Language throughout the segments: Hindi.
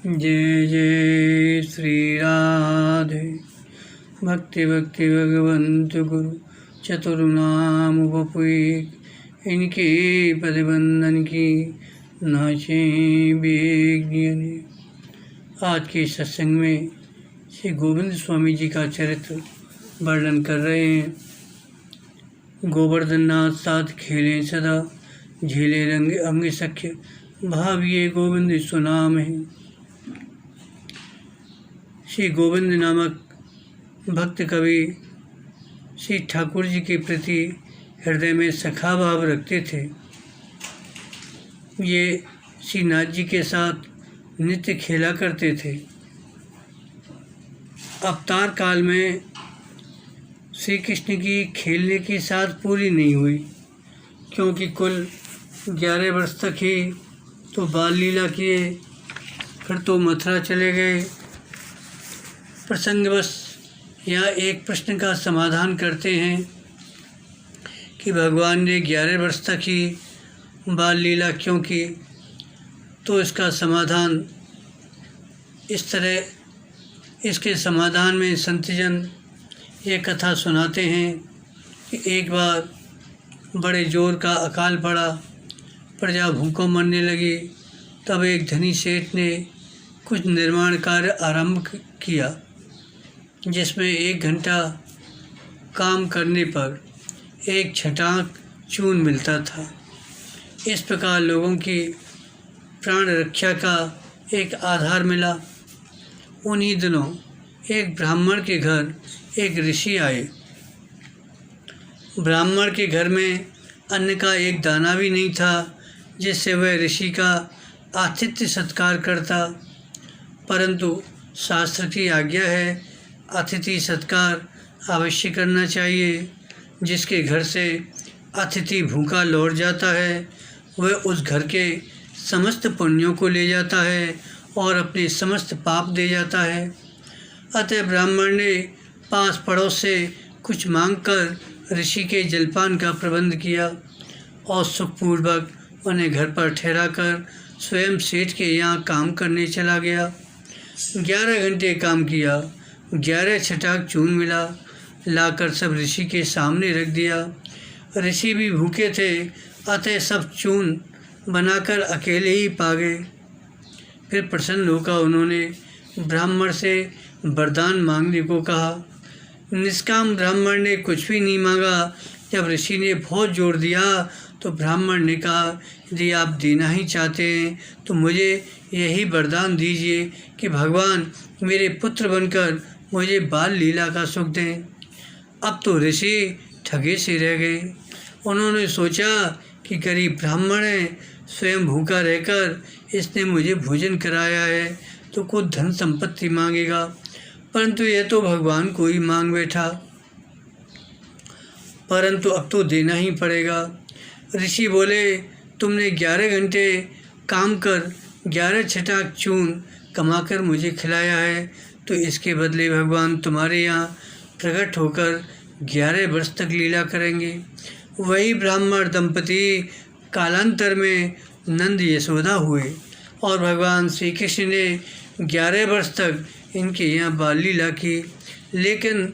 जय जय श्री राधे। भक्ति भक्ति भगवंत गुरु चतुर्नाम उपपुईक इनके पदबंधन की नाचे बेग्ञ। आज के सत्संग में श्री गोविंद स्वामी जी का चरित्र वर्णन कर रहे हैं। गोवर्धन नाथ साथ खेले सदा, झेले रंग अंग सख्य, भाविये गोविंद सुनाम है। श्री गोविंद नामक भक्त कवि श्री ठाकुर जी के प्रति हृदय में सखा भाव रखते थे। ये श्री नाथ जी के साथ नित्य खेला करते थे। अवतार काल में श्री कृष्ण की खेलने की साथ पूरी नहीं हुई, क्योंकि कुल 11 वर्ष तक ही तो बाल लीला किए, फिर तो मथुरा चले गए। प्रसंगवश यहाँ एक प्रश्न का समाधान करते हैं कि भगवान ने 11 वर्ष तक ही बाल लीला क्यों की। तो इसका समाधान इस तरह, इसके समाधान में संतजन ये कथा सुनाते हैं कि एक बार बड़े जोर का अकाल पड़ा, प्रजा भूखों मरने लगी। तब एक धनी सेठ ने कुछ निर्माण कार्य आरंभ किया, जिसमें 1 घंटा काम करने पर 1 छटाक चून मिलता था। इस प्रकार लोगों की प्राण रक्षा का एक आधार मिला। उन्हीं दिनों एक ब्राह्मण के घर एक ऋषि आए। ब्राह्मण के घर में अन्न का एक दाना भी नहीं था, जिससे वह ऋषि का आतिथ्य सत्कार करता। परंतु शास्त्र की आज्ञा है, अतिथि सत्कार अवश्य करना चाहिए। जिसके घर से अतिथि भूखा लौट जाता है, वह उस घर के समस्त पुण्यों को ले जाता है और अपने समस्त पाप दे जाता है। अतः ब्राह्मण ने पास पड़ोस से कुछ मांगकर ऋषि के जलपान का प्रबंध किया और सुखपूर्वक उन्हें घर पर ठहराकर स्वयं सेठ के यहाँ काम करने चला गया। 11 घंटे काम किया, 11 छटाक चून मिला, लाकर सब ऋषि के सामने रख दिया। ऋषि भी भूखे थे, अतः सब चून बनाकर अकेले ही पा गए। फिर प्रसन्न होकर उन्होंने ब्राह्मण से वरदान मांगने को कहा। निष्काम ब्राह्मण ने कुछ भी नहीं मांगा। जब ऋषि ने बहुत जोर दिया तो ब्राह्मण ने कहा, यदि आप देना ही चाहते हैं तो मुझे यही वरदान दीजिए कि भगवान मेरे पुत्र बनकर मुझे बाल लीला का सुख दें। अब तो ऋषि ठगे से रह गए। उन्होंने सोचा कि गरीब ब्राह्मण है, स्वयं भूखा रहकर इसने मुझे भोजन कराया है तो कुछ धन संपत्ति मांगेगा, परंतु यह तो भगवान को ही मांग बैठा। परंतु अब तो देना ही पड़ेगा। ऋषि बोले, तुमने 11 घंटे काम कर 11 छटाक चून कमाकर मुझे खिलाया है, तो इसके बदले भगवान तुम्हारे यहाँ प्रकट होकर 11 वर्ष तक लीला करेंगे। वही ब्राह्मण दंपति कालांतर में नंद यशोदा हुए और भगवान श्री कृष्ण ने 11 वर्ष तक इनके यहाँ बाल लीला की। लेकिन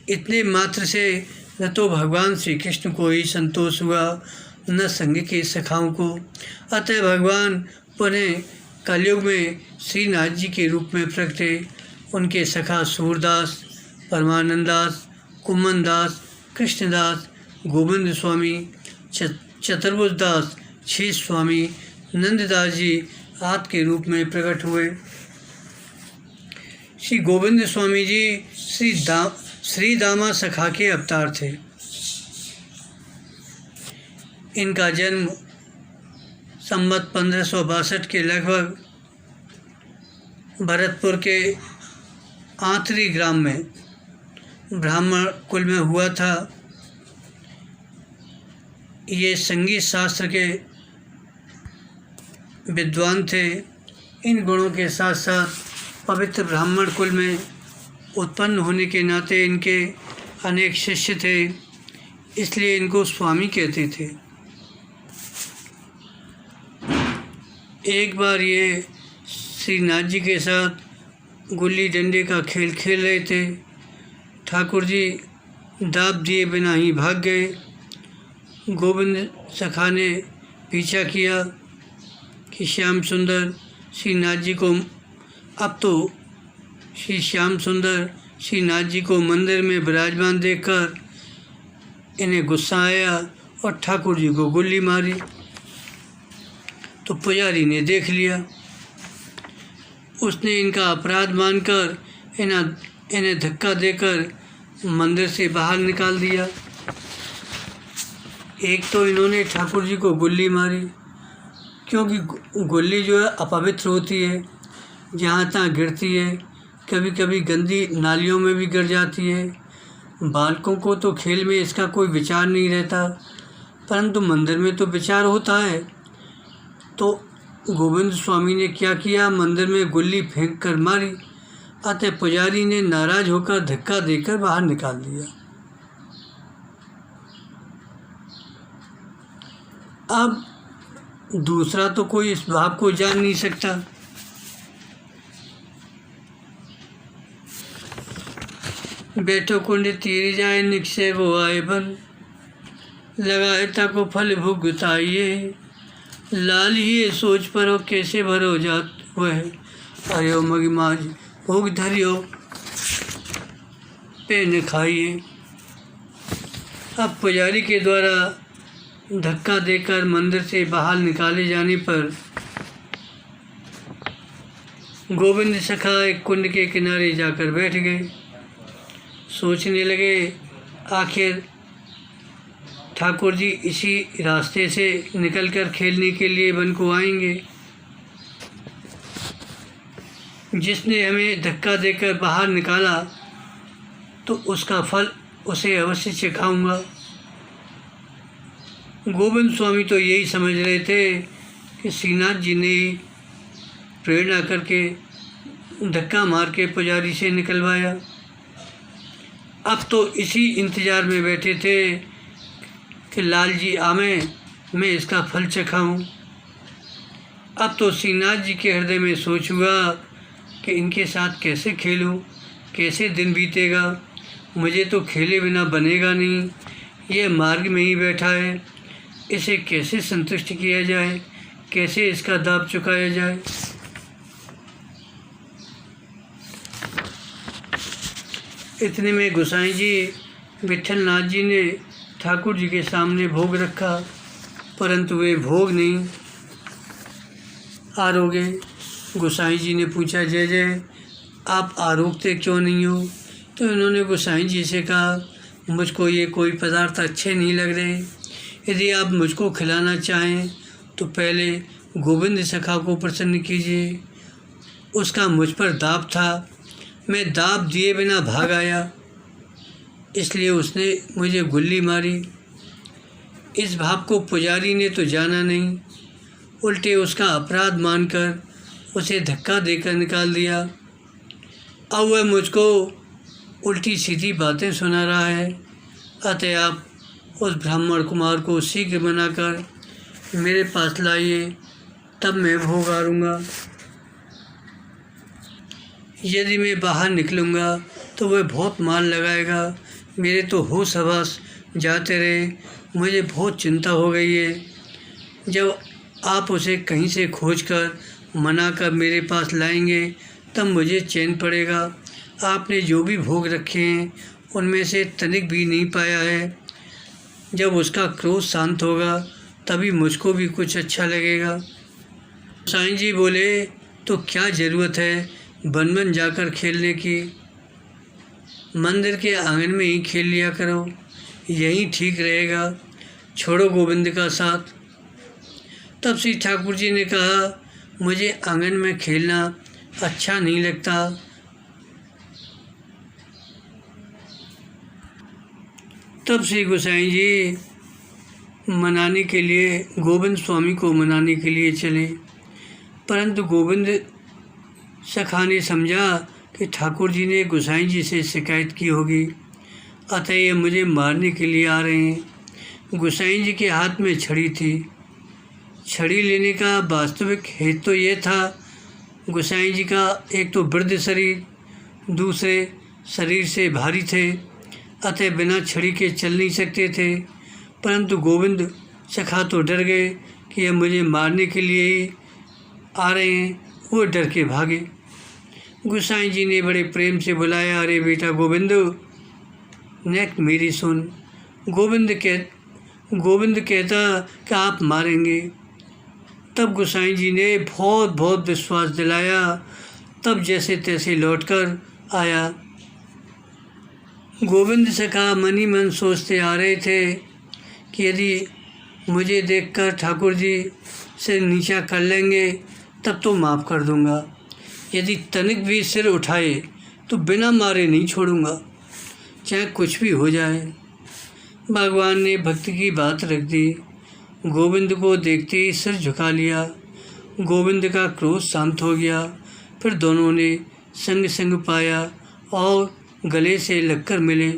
इतने मात्र से न तो भगवान श्री कृष्ण को ही संतोष हुआ, न संग के सखाओं को। अतः भगवान पुनः कलयुग में श्री नाथ जी के रूप में प्रकटे। उनके सखा सूरदास, परमानंदास, कुमनदास, कृष्णदास, गोविंद स्वामी, चतुर्भुजदास, शेष स्वामी, नंददास जी आदि के रूप में प्रकट हुए। श्री गोविंद स्वामी जी श्री दामा सखा के अवतार थे। इनका जन्म संवत 1562 के लगभग भरतपुर के आंतरी ग्राम में ब्राह्मण कुल में हुआ था। ये संगीत शास्त्र के विद्वान थे। इन गुणों के साथ साथ पवित्र ब्राह्मण कुल में उत्पन्न होने के नाते इनके अनेक शिष्य थे, इसलिए इनको स्वामी कहते थे। एक बार ये श्रीनाथ जी के साथ गुल्ली डंडे का खेल खेल रहे थे। ठाकुर जी दाब दिए बिना ही भाग गए। गोविंद सखा ने पीछा किया कि श्याम सुंदर श्रीनाथ जी को, अब तो श्री श्याम सुंदर श्रीनाथ जी को मंदिर में विराजमान देखकर इन्हें गुस्सा आया और ठाकुर जी को गुल्ली मारी। तो पुजारी ने देख लिया, उसने इनका अपराध मानकर इन्हें धक्का देकर मंदिर से बाहर निकाल दिया। एक तो इन्होंने ठाकुर जी को गुल्ली मारी, क्योंकि गुल्ली जो है अपवित्र होती है, जहाँ तहाँ गिरती है, कभी कभी गंदी नालियों में भी गिर जाती है। बालकों को तो खेल में इसका कोई विचार नहीं रहता, परंतु मंदिर में तो विचार होता है। तो गोविंद स्वामी ने क्या किया, मंदिर में गुल्ली फेंक कर मारी। अतः पुजारी ने नाराज होकर धक्का देकर बाहर निकाल दिया। अब दूसरा तो कोई इस भाव को जान नहीं सकता। बैठो कुंड तीर जाए निक्षय वो आए बन, लगाए ताको फल भुगताइए, लाल ही सोच परो कैसे भरो जात वह, अरे मगिमाज भोग धरियो पे न खाइए। अब पुजारी के द्वारा धक्का देकर मंदिर से बाहर निकाले जाने पर गोविंद सखा एक कुंड के किनारे जाकर बैठ गए। सोचने लगे आखिर ठाकुर जी इसी रास्ते से निकलकर खेलने के लिए वन को आएंगे। जिसने हमें धक्का देकर बाहर निकाला तो उसका फल उसे अवश्य चखाऊंगा। गोविंद स्वामी तो यही समझ रहे थे कि श्रीनाथ जी ने प्रेरणा करके धक्का मार के पुजारी से निकलवाया। अब तो इसी इंतज़ार में बैठे थे कि लाल जी आवे, मैं इसका फल चखाऊं। अब तो श्रीनाथ जी के हृदय में सोच हुआ कि इनके साथ कैसे खेलूं, कैसे दिन बीतेगा। मुझे तो खेले बिना बनेगा नहीं। यह मार्ग में ही बैठा है, इसे कैसे संतुष्ट किया जाए, कैसे इसका दाब चुकाया जाए। इतने में गोसाई जी विट्ठल नाथ जी ने ठाकुर जी के सामने भोग रखा, परंतु वे भोग नहीं आरोगे। गोसाई जी ने पूछा, जय जय आप आरोगते क्यों नहीं हो? तो इन्होंने गोसाई जी से कहा, मुझको ये कोई पदार्थ अच्छे नहीं लग रहे। यदि आप मुझको खिलाना चाहें तो पहले गोविंद सखा को प्रसन्न कीजिए। उसका मुझ पर दाब था, मैं दाब दिए बिना भाग आया, इसलिए उसने मुझे गुल्ली मारी। इस भाव को पुजारी ने तो जाना नहीं, उल्टे उसका अपराध मानकर उसे धक्का देकर निकाल दिया। अब वह मुझको उल्टी सीधी बातें सुना रहा है। अतः आप उस ब्राह्मण कुमार को शीघ्र बनाकर मेरे पास लाइए, तब मैं भोग आरूँगा। यदि मैं बाहर निकलूँगा तो वह बहुत मार लगाएगा। मेरे तो होश हवास जाते रहे, मुझे बहुत चिंता हो गई है। जब आप उसे कहीं से खोज कर मना कर मेरे पास लाएंगे तब मुझे चैन पड़ेगा। आपने जो भी भोग रखे हैं उनमें से तनिक भी नहीं पाया है। जब उसका क्रोध शांत होगा तभी मुझको भी कुछ अच्छा लगेगा। साईं जी बोले, तो क्या ज़रूरत है वन वन जाकर खेलने की? मंदिर के आंगन में ही खेल लिया करो, यही ठीक रहेगा। छोड़ो गोविंद का साथ। तब श्री ठाकुर जी ने कहा, मुझे आंगन में खेलना अच्छा नहीं लगता। तब श्री गोसाई जी मनाने के लिए, गोविंद स्वामी को मनाने के लिए चले, परंतु गोविंद सखा ने समझा कि ठाकुर जी ने गोसाई जी से शिकायत की होगी, अतः ये मुझे मारने के लिए आ रहे हैं। गोसाई जी के हाथ में छड़ी थी। छड़ी लेने का वास्तविक हेतु तो ये था गोसाई जी का एक तो वृद्ध शरीर, दूसरे शरीर से भारी थे, अतः बिना छड़ी के चल नहीं सकते थे। परंतु गोविंद सखा तो डर गए कि यह मुझे मारने के लिए ही आ रहे हैं। वो डर के भागे। गोसाई जी ने बड़े प्रेम से बुलाया, अरे बेटा गोविंद, नेक मेरी सुन। गोविंद कहता कि आप मारेंगे। तब गोसाई जी ने बहुत विश्वास दिलाया। तब जैसे तैसे लौटकर आया। गोविंद सखा मन ही मन सोचते आ रहे थे कि यदि मुझे देखकर ठाकुर जी सिर नीचा कर लेंगे तब तो माफ़ कर दूंगा, यदि तनिक भी सिर उठाए तो बिना मारे नहीं छोड़ूंगा, चाहे कुछ भी हो जाए। भगवान ने भक्ति की बात रख दी। गोविंद को देखते ही सिर झुका लिया। गोविंद का क्रोध शांत हो गया। फिर दोनों ने संग संग पाया और गले से लगकर मिले।